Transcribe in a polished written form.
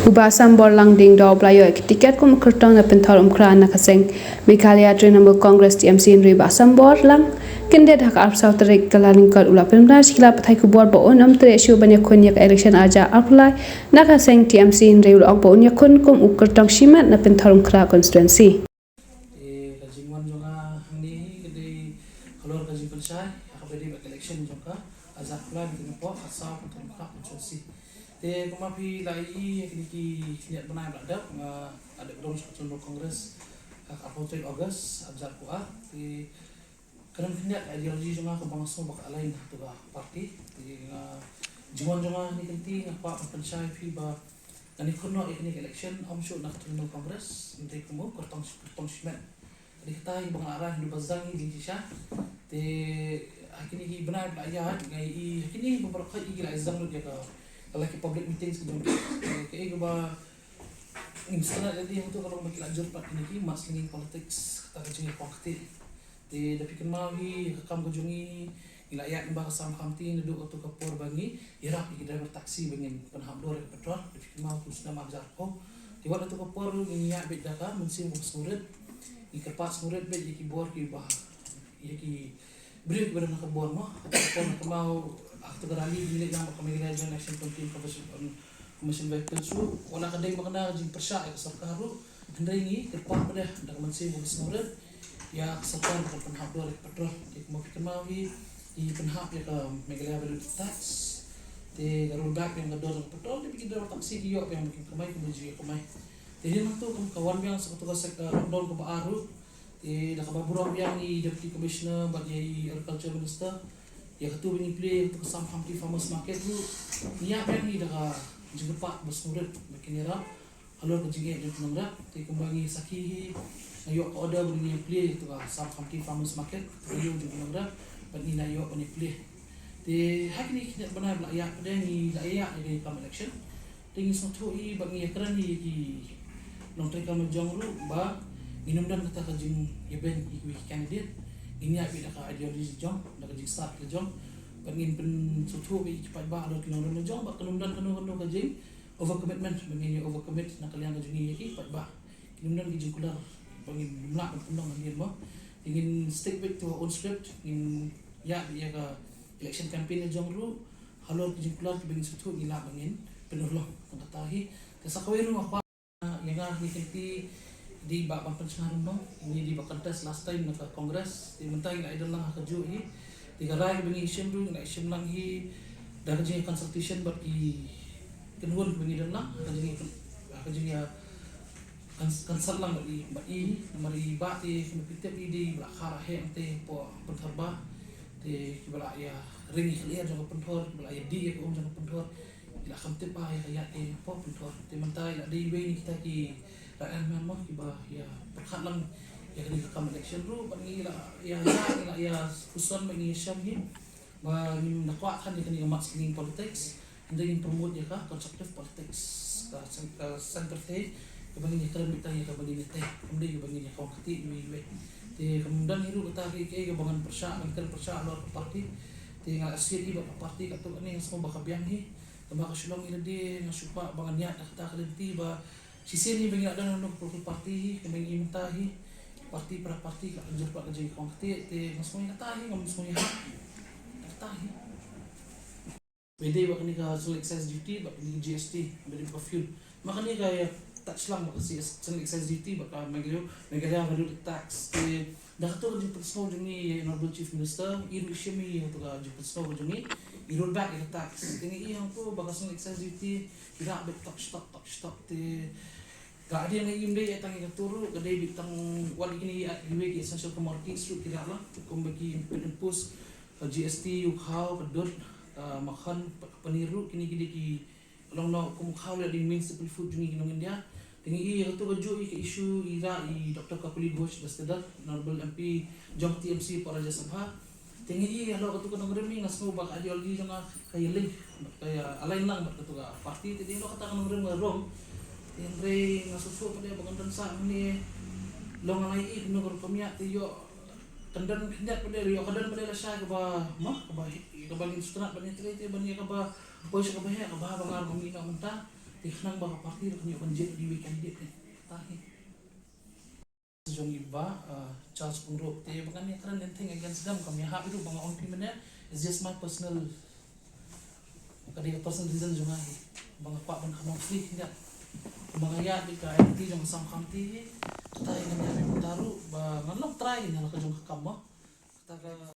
Ubasam borlang ding daw playo tiket kum kertang na penthor kran na kaseng Meghalaya Trinamool Congress TMC in ri basam borlang kende dak ar south rek kalaning kar ula pemda sikla pathai ku bor bo onam tre shu banya khonyak election aja apply na kaseng TMC in ri ul bo onya khon kum kertang shimat na penthor kra constituency kajingwan jonga hangni gede kalor kajing pensai akabedi election jonga aja apply dengan po asa penthor kra constituency kumapi lai kini niat benai belada ada gedung Trinamool Congress April August abjad kuah di kerana niat ideologi jonga kebangsaan bak lain tu parti di jonga ni kenti ngapa pensai fi ba ani kuno ini election amshu nak Trinamool Congress nanti kamu kertong simen di kita bang arah di bazang di sisha di kini benai belaya ngai kini beberapa kali izang lu dia like public meetings gitu kayak gua instan jadi itu kalau makin lanjut pak ini mas linging politics kata kecil politik di tapi kemawi rekam kejungi ilayat mbak sam kamti duduk atau kapur bangi irap di driver taksi bangin penhamdor petrol tapi kemau terus nama jarko di waktu itu kapur ini ya beda kan musim murid ikepas murid beda ki bor ki bah ki beri kepada nak bor mah kapur kemau aktor rally bilik yang Meghalaya Joint Action Committee Commission Vehicle su wala kadai makna jing persya sarkar ru hendai ni depan pada dak mensi murid ya sarkar penhab dor petrol ik mau kemawi di penhab ya ke Meghalaya Value Tax te garul bak yang gedor petrol di bikin dor taksi iyo yang bikin kemai kemuji kemai jadi nanti kawan yang seketugas lockdown ke baru dak baburang yang di Deputy Commissioner bagi Agriculture Minister ya ketua bini play untuk Sam Humphrey Farmers Market tu niat yang ni dah jengkepat bersurat makin era alur kejingat dan penangrak tapi kembali sakhi ayok order bini play itu Sam Humphrey Farmers Market ayok dan penangrak bani ayok bini play di hari ni kita benar layak pada ni layak di dalam election dengan satu i bagi kerana di nonton kami jangru ba minum dan kata kajing event ikut candidate ini apa dah ideologi jom dah kajing start ke jom bangin pen suatu bi cepat ba ada kena jom ba kemudian kena kajing over commitment bangin over commit nak kalian kajing ni cepat ba kemudian kajing kular bangin jumlah pendang ni mah ingin stick with to own script in ya dia ke election campaign jom ru halor kajing kular bangin suatu gila bangin penuh loh katahi kesakawai ru apa yang ni kenti di bak pencaharan dong ini di bak kertas last time nak kongres di mentai nak adalah keju ini di garai bengi isim tu nak isim lang hi dah kerja consultation bak i kenhun bengi dalam kerja ya consult lang bak i mari bak di kemipitep di belakar he ante po penterba di belak ya ring khliar jang pentor belak ya di ko jang pentor ila kamte pa ya po pentor di mentai nak di ni kita ki rakyat memang kiba ya perkhalang ya kini kam election ru bagi la ya usulan bagi syam ni ba ni nakwa kan kini mas ning politics and promote ya ka constructive politics ka center te bagi ni kala mita ya ka bagi ni te kemudian bagi ni kau keti we te kemudian hiru kita ke bangan persya kan persya lor parti te ngal asyik iba parti ka tu ni semua bakabiang hi ba ka sulong ila di ngasupa bangan niat kata kalenti ba sisi ni bagi ada nang parti bagi mintahi parti para parti ka anjur pa kajay kongti te masmoy katahi ngam masmoy katahi pwede ba kani ka sul excise duty ba kani GST bali pa fuel makani kaya touch lang ba kasi sul excise duty ba ka Meghalaya Value Tax te dakato di personal ni Honorable Chief Minister iru siya mi to ka di personal ni i-roll back yung tax. Tingi iyang po, baka sa excise duty, hirabit top te kaadi yang ingin day atang ikaturo, kaday bitang wali kini iwig essential commodities ru kira lang, kung bagi impose GST, ukhaw, kadot, makan, paniru, kini ki along na kumukhaw na din municipal food yung ikinongin niya. Tingi iyang ito kadyo, ika-issue, ira, Dr. Kapuli Ghosh, Bastadat, Honorable MP, Jong TMC, para dyan sabha. Tinggi halo katu kanang remi ngas mo bak ideology nga kay link kaya align lang bak katu ka party ti dilo kata kanang remi wrong tinre ngasuso pa dia bagan sa ni long ngai ik no kor pamya ti yo tandan hindat pa dia yo kadan pa dia siya ka ba ma ka ba ngin sutra ba ni ti ba ni ka ba boy sa ka ba bangar kung ina man ta nang baka party kanyo kanjit di weekend date tahi Jong iba Charles Pungro te bukan ni keren anything against them kami ha itu bang on pimene is just my personal kadi personal reason jong ai bang pa ban kamong free tidak bang ya di ka IT jong sam kamti tahi ngani taru bang ngalok try ni la ka jong kammo kata